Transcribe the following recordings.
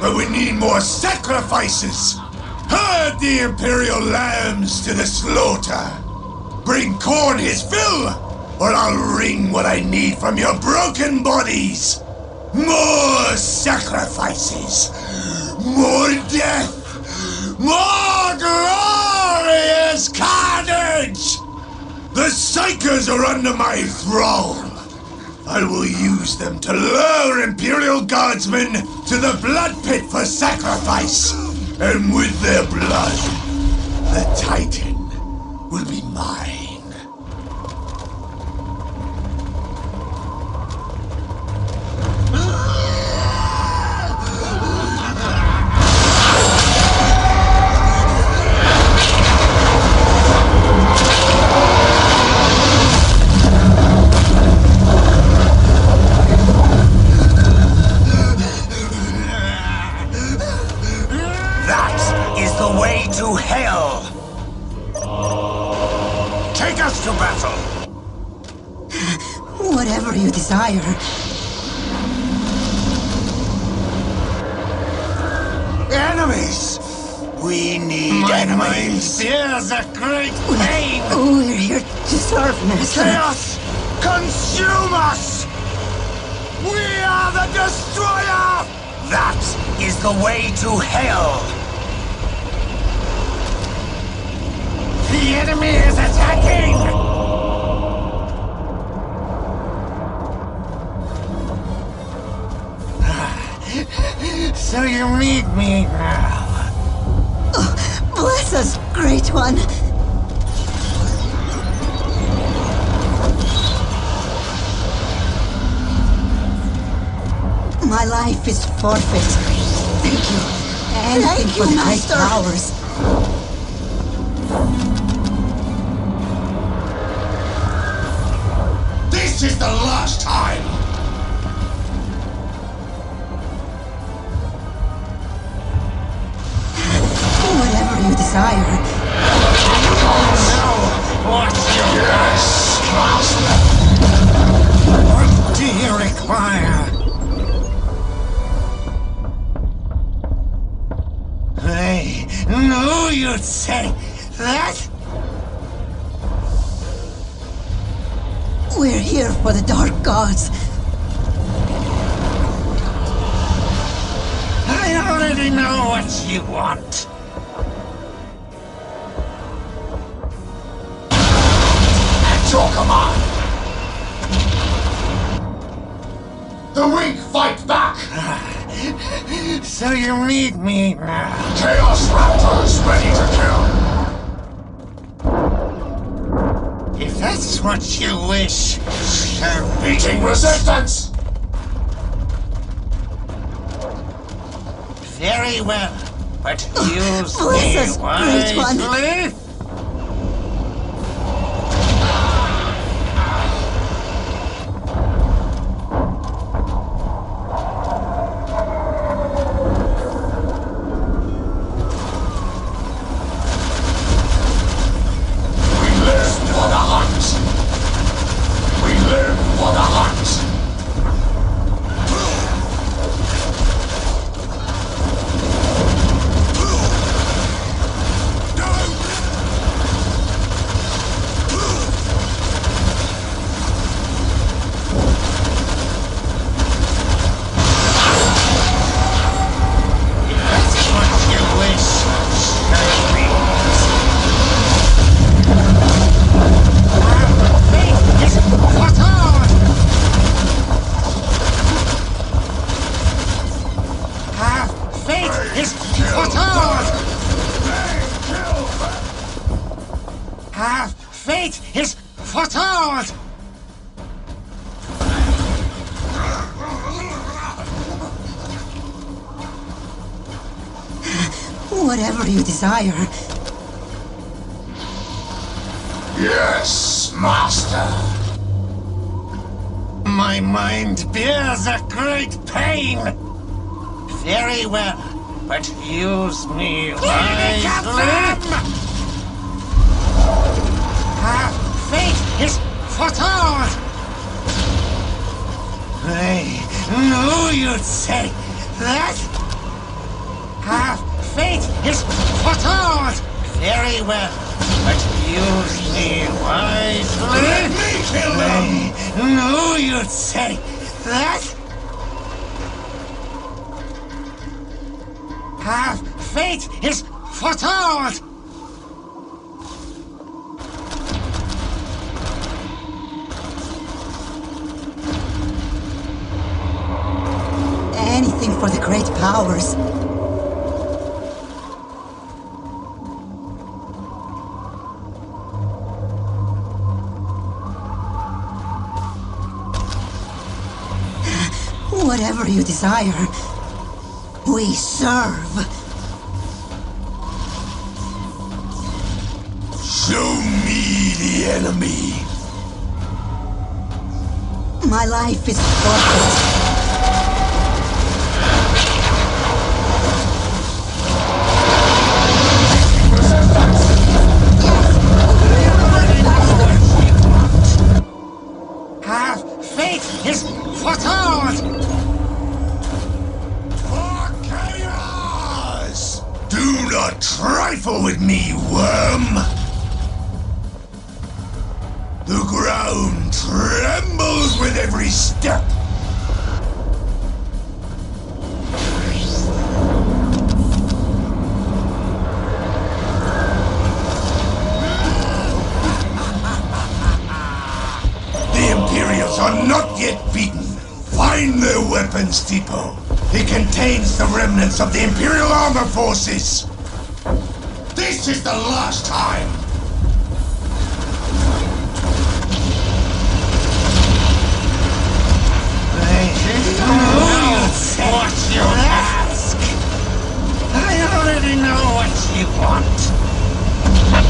but we need more sacrifices. Herd the Imperial lambs to the slaughter. Bring corn his fill, or I'll wring what I need from your broken bodies. More sacrifices. More death. More glorious carnage! The Psychers are under my thrall. I will use them to lure Imperial Guardsmen to the blood pit for sacrifice. And with their blood, the Titan will be mine. The way to hell! Take us to battle! Whatever you desire. Enemies! We need enemies! Here's a great pain! We're here to serve, Master. Chaos! Consume us! We are the Destroyer! That is the way to hell! The enemy is attacking! So you need me now. Oh, bless us, Great One. My life is forfeit. Thank you. Anything for the great powers. This is the last time! Whatever you desire. Yes, Master! What do you require? I knew you'd say that! We're here for the Dark Gods. I already know what you want. At your command! The weak fight back! So you need me now. Chaos Raptors ready to kill! If that's what you wish, so be Meeting it. resistance! Very well, but use Bless me us, Great One. wisely. Fate is foretold! Whatever you desire. Yes, Master. My mind bears a great pain. Very well, but use me wisely. Fate is foretold! I knew you'd say that! fate is foretold! Very well, but use me wisely. Let me kill them! No, you'd say that? Half fate is foretold! Anything for the great powers. Whatever you desire, we serve. Show me the enemy. My life is forfeit. Half fate is foretold! For chaos! Do not trifle with me, worm! The ground trembles with every step! The Imperials are not yet beaten! Find their weapons depot! It contains the remnants of the Imperial armor forces! This is the last time! What you ask? I already know what you want.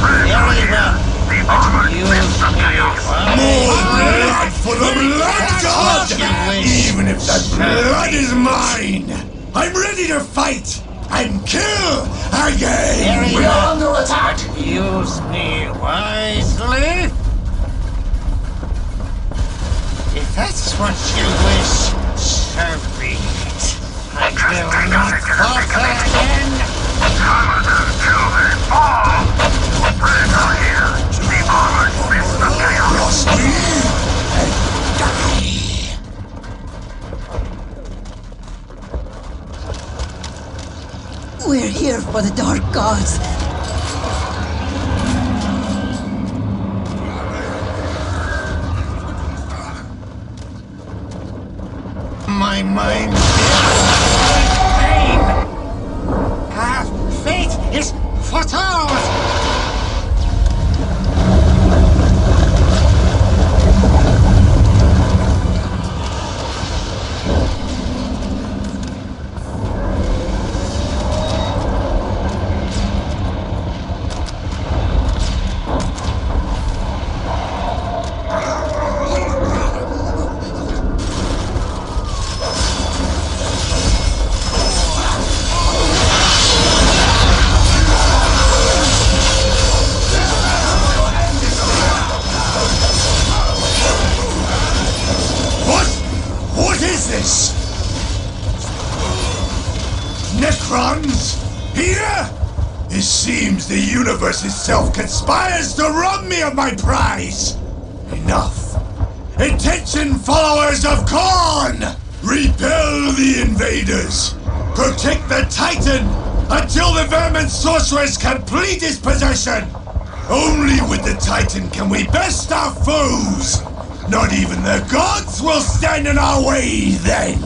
Very well. But use me More blood for the Blood God! That's what you wish. Even if that blood is mine! I'm ready to fight! And kill again! Very well. Under attack. Use me wisely. If that's what you wish, so be it. I will not falter again. Cross me and die! We're here for the Dark Gods. My mind feels pain. Half fate is foretold. What is this? Necrons? Here? It seems the universe itself conspires to rob me of my prize! Enough! Attention, followers of Khorne! Repel the invaders! Protect the Titan until the Vermin Sorceress complete his possession! Only with the Titan can we best our foes! Not even the gods will stand in our way then!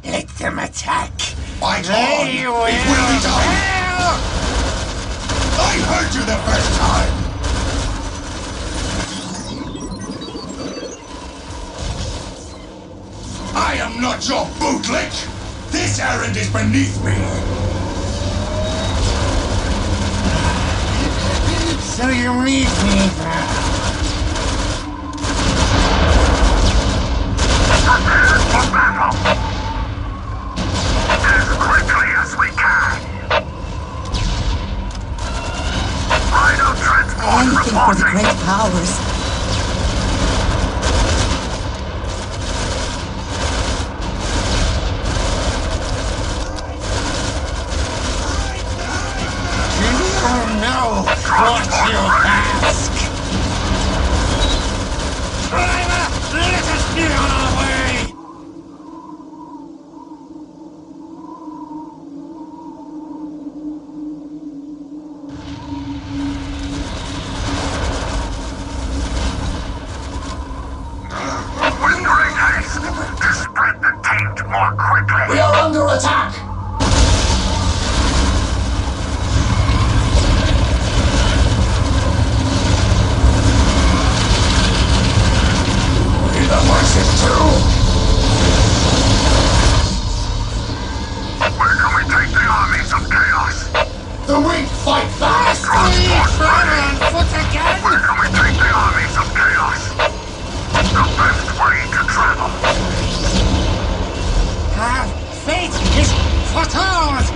Let them attack. By They God, will it will be done! fail. I heard you the first time! I am not your bootlick! This errand is beneath me! So you need me now. As quickly as we can. Final transport Anything for the reporting. great powers. you ask? Driver, let us be on our way! With great haste, to spread the taint more quickly. We are under attack! We the voices too! Where can we take the armies of chaos? The weak fight fast! Travel on foot again? Where can we take the armies of chaos? The best way to travel. Our fate is foretold!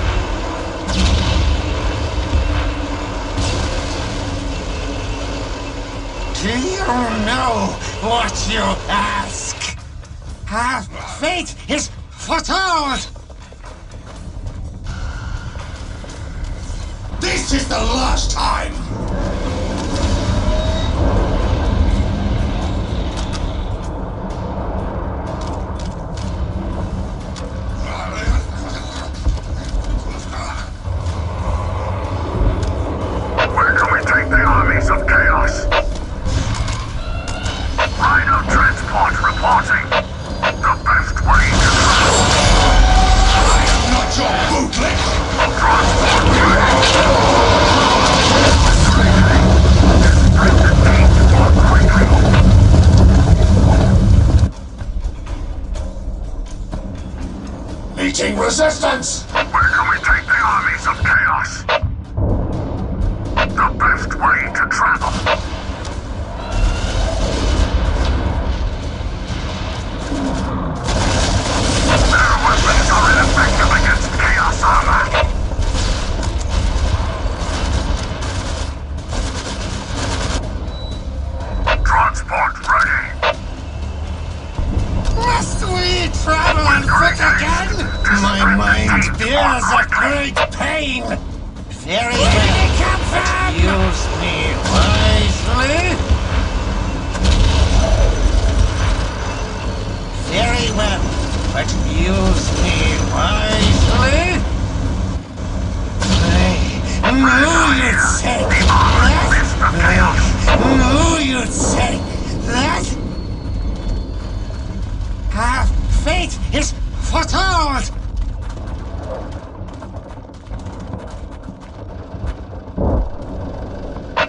Do you know what you ask? Our fate is foretold! This is the last time! Where can we take the armies of chaos? Rhino transport reporting. The best way to travel. I am not your bootlick! Transport ready. Spread the taint more quickly. Meeting resistance! Where can we take the armies of chaos? The best way to travel. Their weapons are ineffective against chaos armor. Transport ready. Must we travel on foot again? My mind bears a great pain. Very well, but use me wisely. Very well, but use me wisely. I knew you'd say that. I knew you'd say that. Our fate is foretold!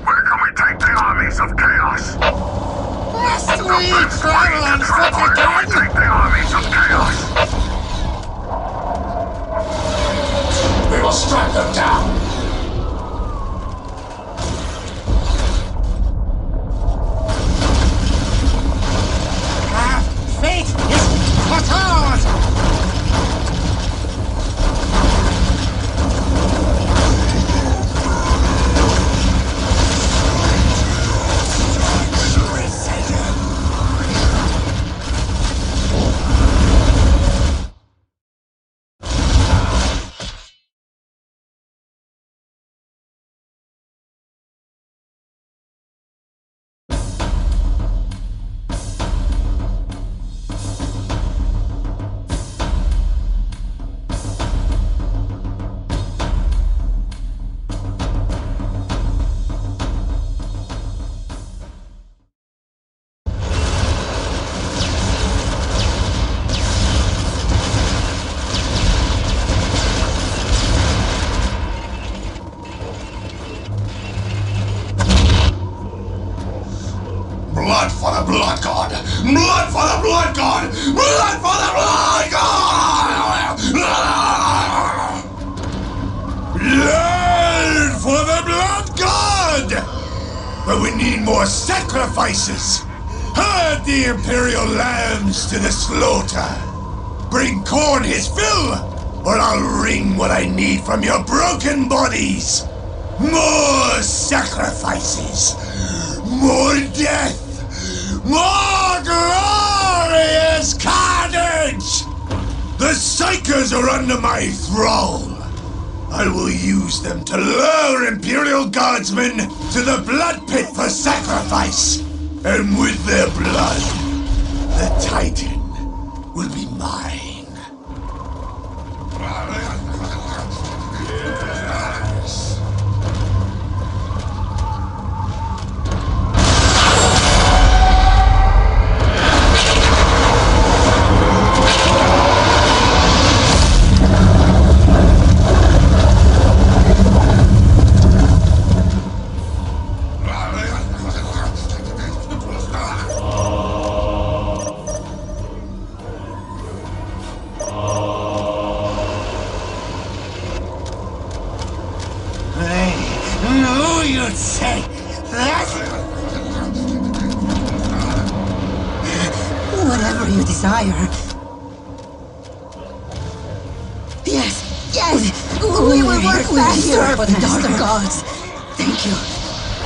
Where can we take the armies of chaos? Must we travel on foot Where can we again? take the armies of chaos? We will strike them down! Our fate is foretold! Blood for the blood god! Blood for the blood god! Blood for the blood god! Blood for the blood god! But we need more sacrifices! Herd the Imperial lambs to the slaughter! Bring Korn his fill, or I'll wring what I need from your broken bodies! More sacrifices! More death! More glorious carnage! The Psychers are under my thrall! I will use them to lure Imperial Guardsmen to the blood pit for sacrifice. And with their blood, the Titan will be mine. You'd say that? Whatever you desire. Yes, yes! We will work faster for the Dark Gods. Thank you.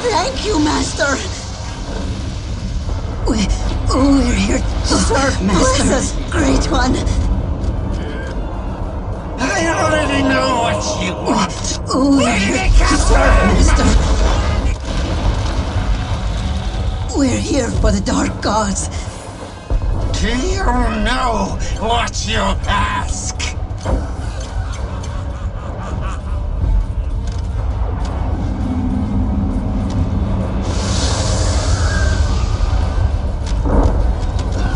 Thank you, Master. We're here to serve, Master. Bless us, Great One. I already know what you want. We're here to serve, Master. We're here for the Dark Gods. Do you know what you ask?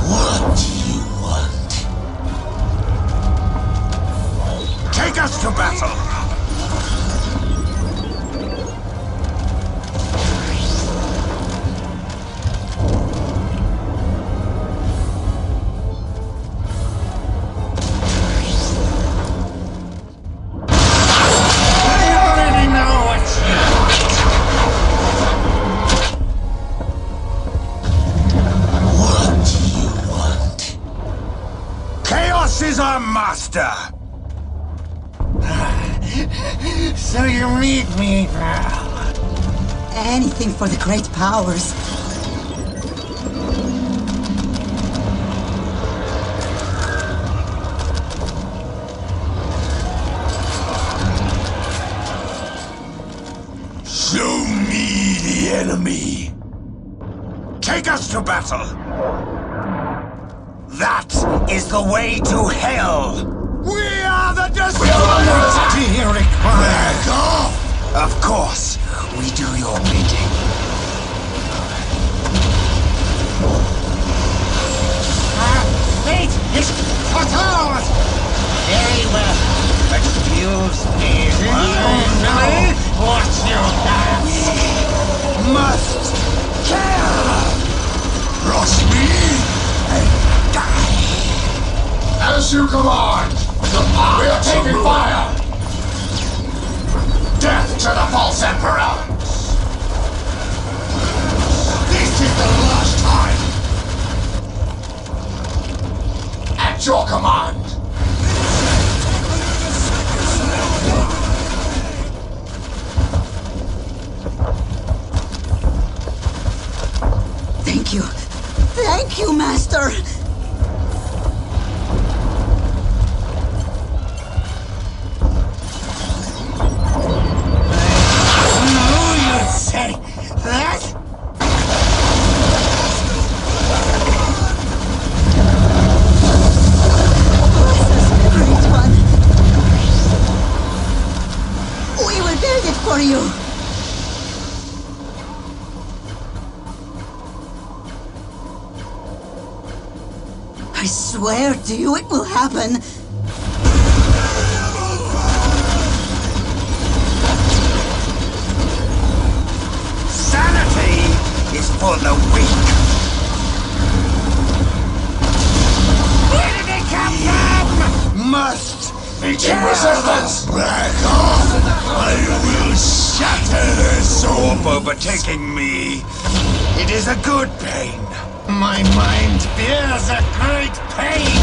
What do you want? Take us to battle! Is our master. So you need me now. Anything for the great powers. Show me the enemy. Take us to battle. That is the way to hell! We are the destroyers! Do you require? Back off! Of course, we do your bidding. Our fate is cut out! Very well. Excuse me. Do you know what you ask? Must kill! Cross me and die! As you command! We are taking fire! Death to the false emperor! This is the last time! At your command! Thank you. Thank you, Master. Say that? Great One. We will build it for you. I swear to you it will happen. For the weak. Where did they come from? Must Meeting resistance! Back off! I will shatter their soul! For overtaking me. It is a good pain. My mind bears a great pain.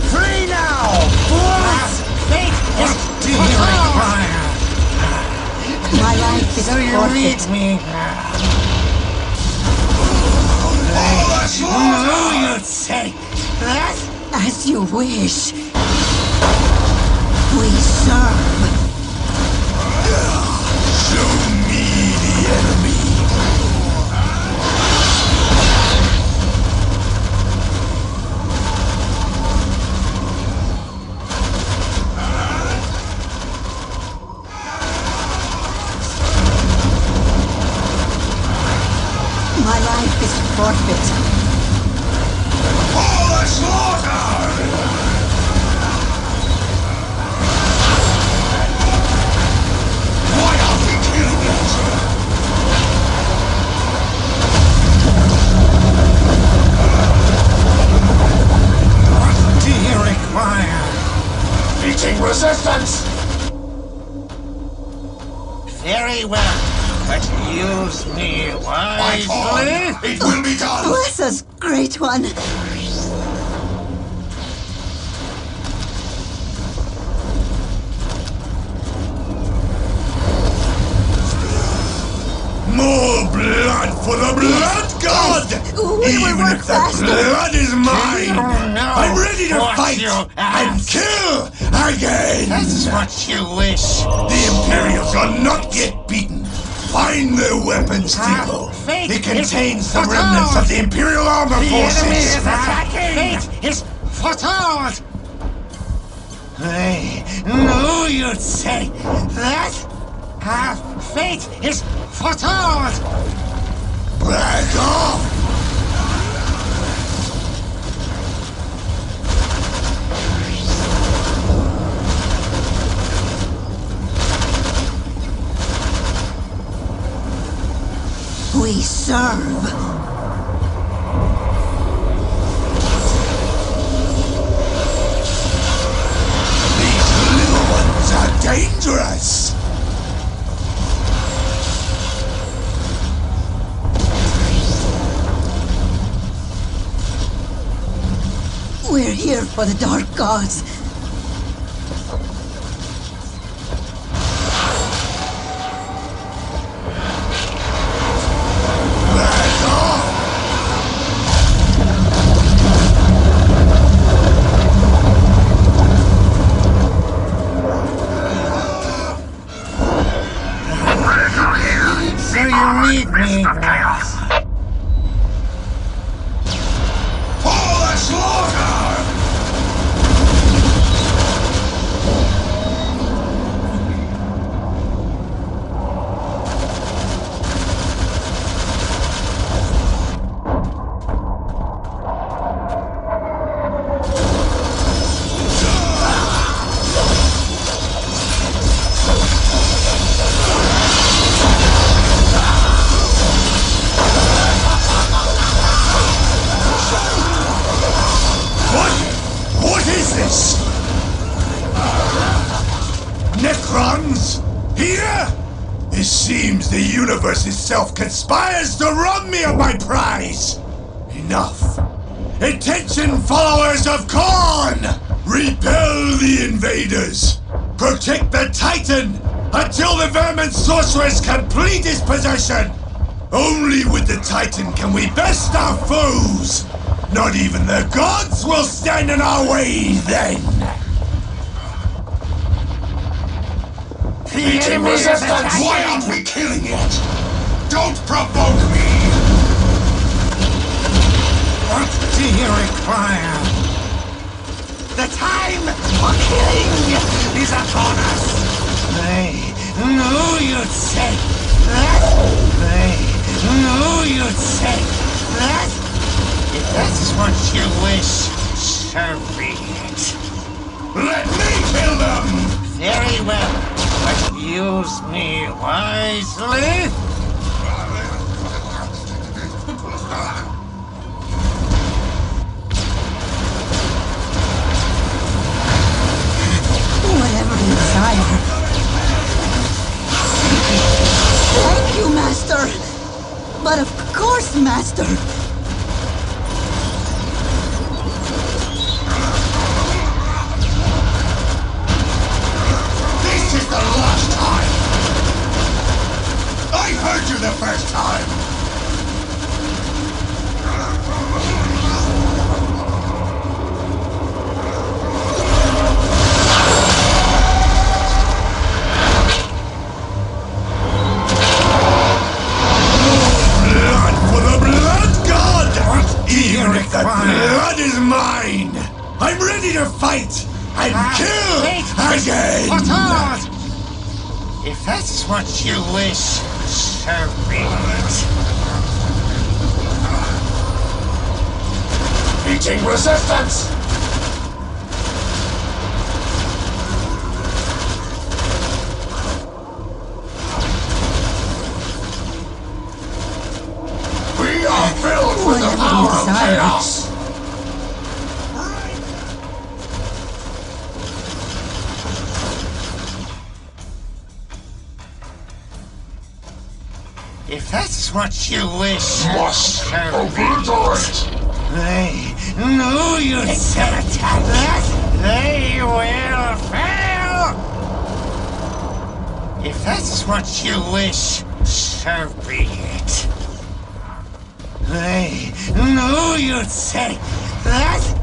Free now! Fools! Fate is to be required. My life is So you forfeit. need me now. No, you'd say that? As you wish. serve. Show me the enemy. My life is forfeit. For the slaughter! Why are we killing it? What do you require? Meeting resistance! Very well. But use me Fight on! wisely. It will be done! Bless us, Great One. More blood for the blood god! We will Even work if the faster. blood is mine! You know I'm ready to what fight you and ask. kill again! That's what you wish. The Imperials are not yet beaten. Find the weapons depot. Fate It contains is the remnants of the Imperial armor The enemy forces. is attacking! Fate is foretold! I knew you'd say that! Fate is foretold! Back off! We serve. These little ones are dangerous. We're here for the Dark Gods. Back off! So you need me now. For the slaughter! What is this? Necrons? Here? It seems the universe itself conspires to rob me of my prize! Enough! Attention, followers of Khorne! Repel the invaders! Protect the Titan until the Vermin Sorceress complete his possession! Only with the Titan can we best our foes! Not even the gods will stand in our way then! The enemy is attacking! Why aren't we killing it? Don't provoke me! What do you require? The time for killing is upon us! I knew you'd say that! I knew you'd say that! If that is what you wish, so be it. Let me kill them! Very well, but use me wisely. Whatever you desire. Thank you, Master. But of course, Master. This is the last time! I heard you the first time! I'm ready to fight and kill Wait! again! Fortard! If that's what you wish, so be it. Meeting resistance! We are filled with the power of chaos! If that's what you wish, Must so be it. obliterate! They knew you'd said that they will fail! If that's what you wish, so be it. They knew you'd say that.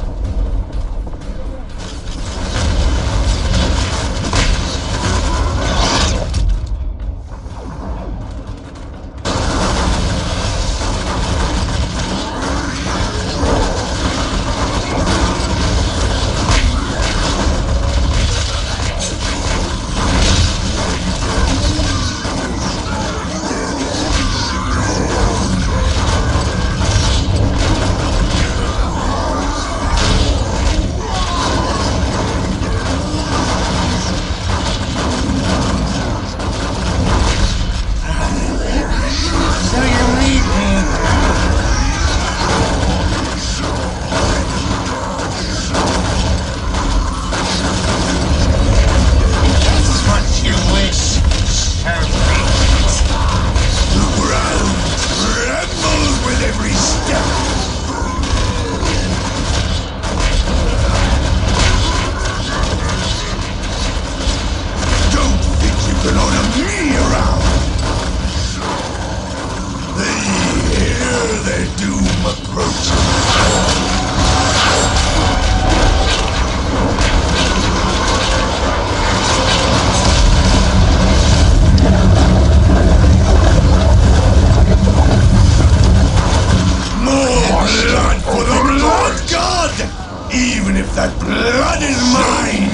Even if that blood is mine,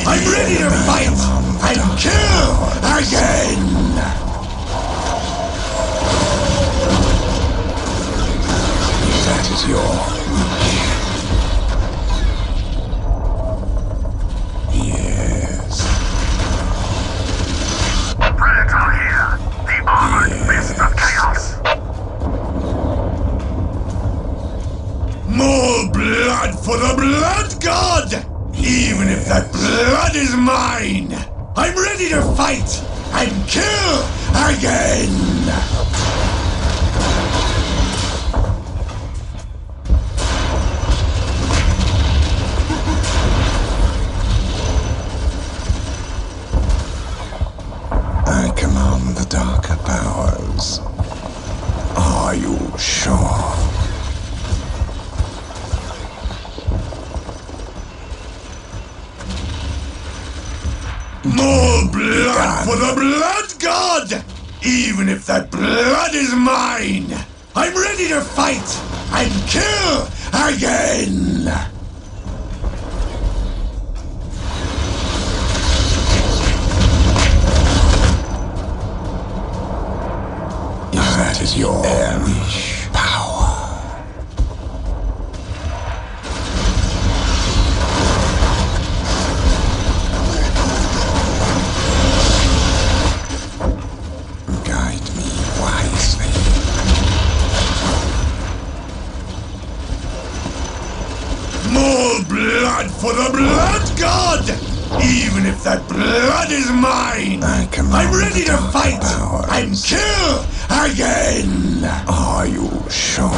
I'm ready to fight and kill again! That is your wish. Yes. Predator here, the armored fist of chaos. More blood for the blood god! Even if that blood is mine, I'm ready to fight and kill again! I command the darker powers. Are you sure? More blood for the blood god! Even if that blood is mine, I'm ready to fight and kill again! If that is your wish, power. Guide me wisely. More blood for the blood god! Even if that blood is mine, I'm ready to fight and kill again! Are you sure?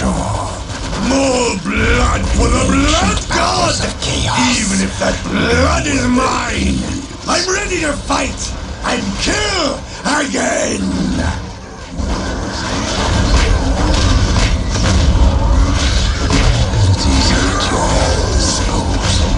sure? More blood for the blood god! Powers of chaos. Even if that blood is mine, I'm ready to fight and kill again! Abilities are at your disposal.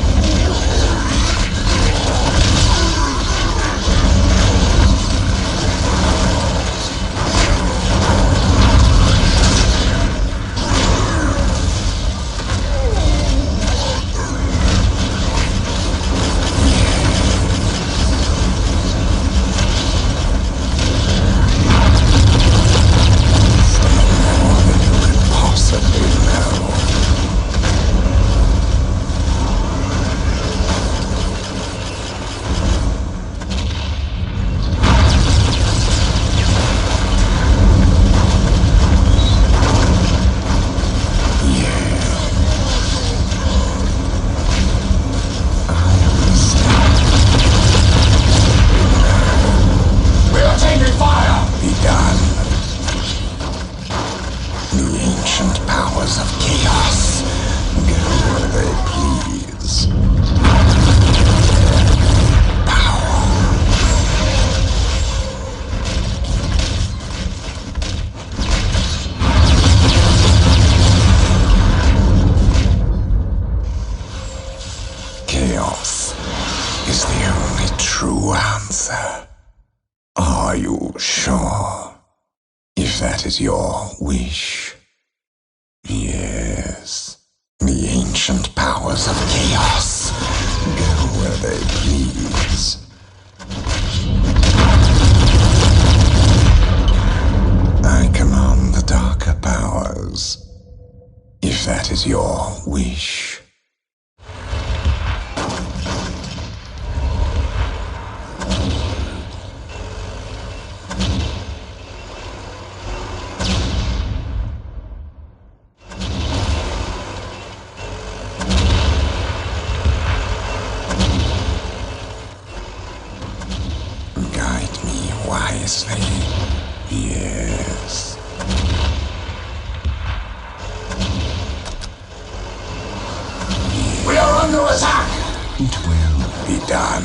Possibly no. We are taking fire! Be done. The ancient powers of chaos go where they please. Power. Chaos is the only true answer. Are you sure? If that is your wish. Yes. The ancient powers of chaos go where they please. I command the darker powers. If that is your wish. Guide me wisely. Yes. We are under attack! It will be done.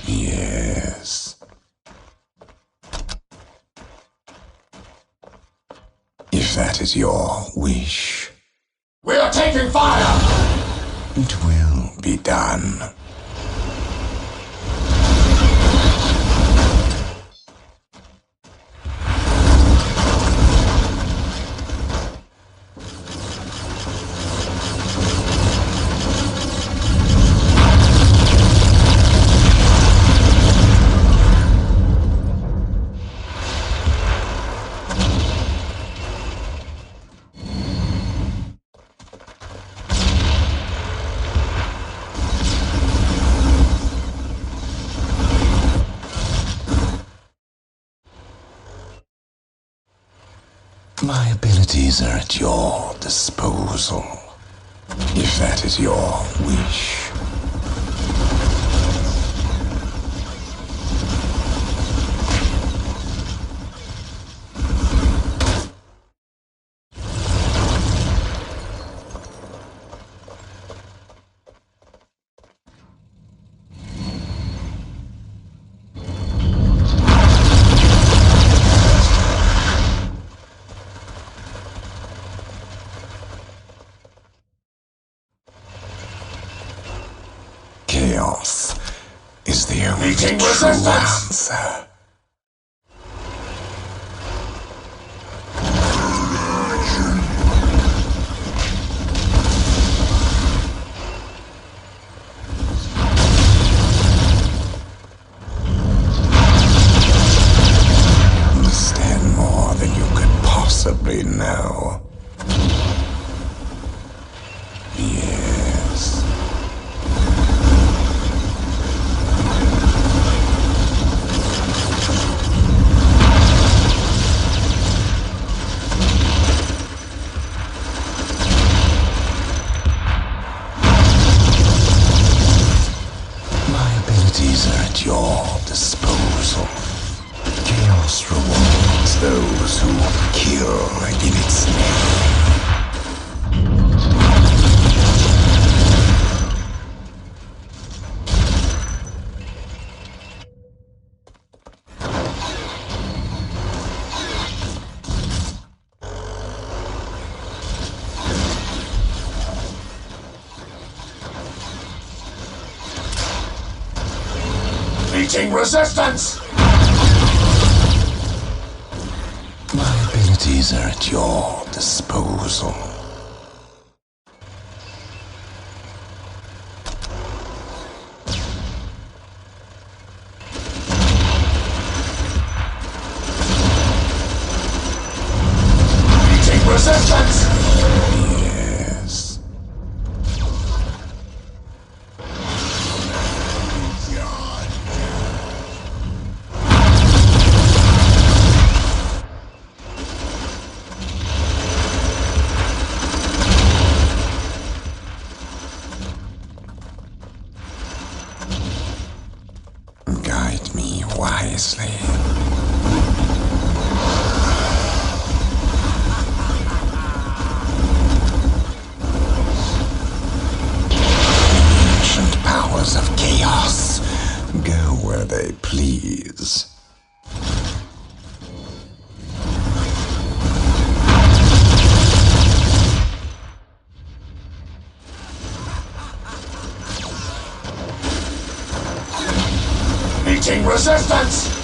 Yes. If that is your wish. We are taking fire! It will be done. My abilities are at your disposal, if that is your wish. Chaos is the only Meeting true resistance. answer. Understand more than you could possibly know. Yes. Meeting resistance! My abilities are at your disposal. Meeting resistance! Yes. Guide me wisely. Ancient powers of chaos, go where they please. Meeting resistance!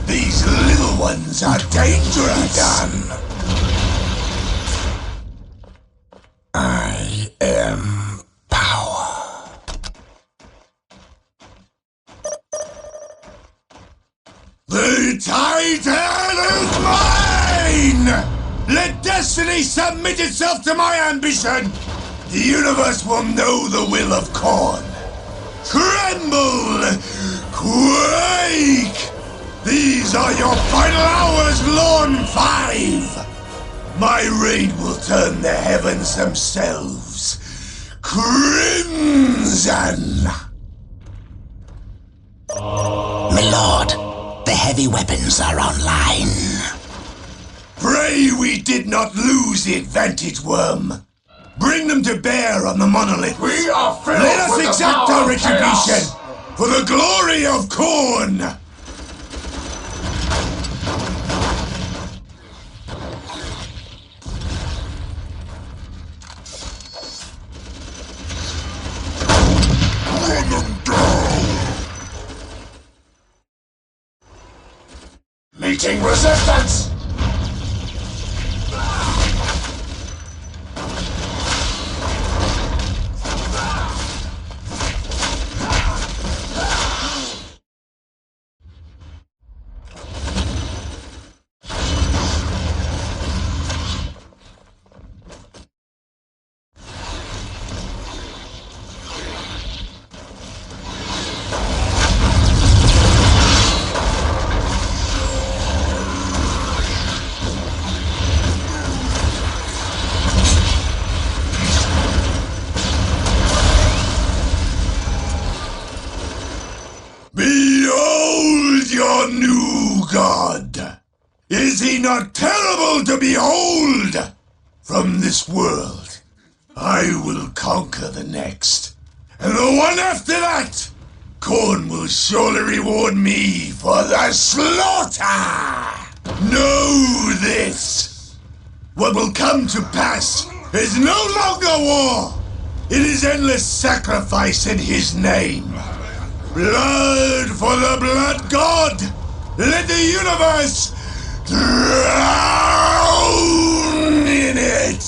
These little ones are dangerous! Done. I am power. The Titan is mine! Let destiny submit itself to my ambition! The universe will know the will of Khorne. Tremble! Quake! These are your final hours, Lorne 5! My reign will turn the heavens themselves crimson! Milord, the heavy weapons are online. Pray we did not lose the advantage, Worm. Bring them to bear on the monolith. We are filled Let us with exact our retribution for the glory of Khorne! Meeting resistance! Behold your new god! Is he not terrible to behold? From this world, I will conquer the next. And the one after that, Khorne will surely reward me for the slaughter! Know this! What will come to pass is no longer war! It is endless sacrifice in his name! Blood for the blood god! Let the universe drown in it!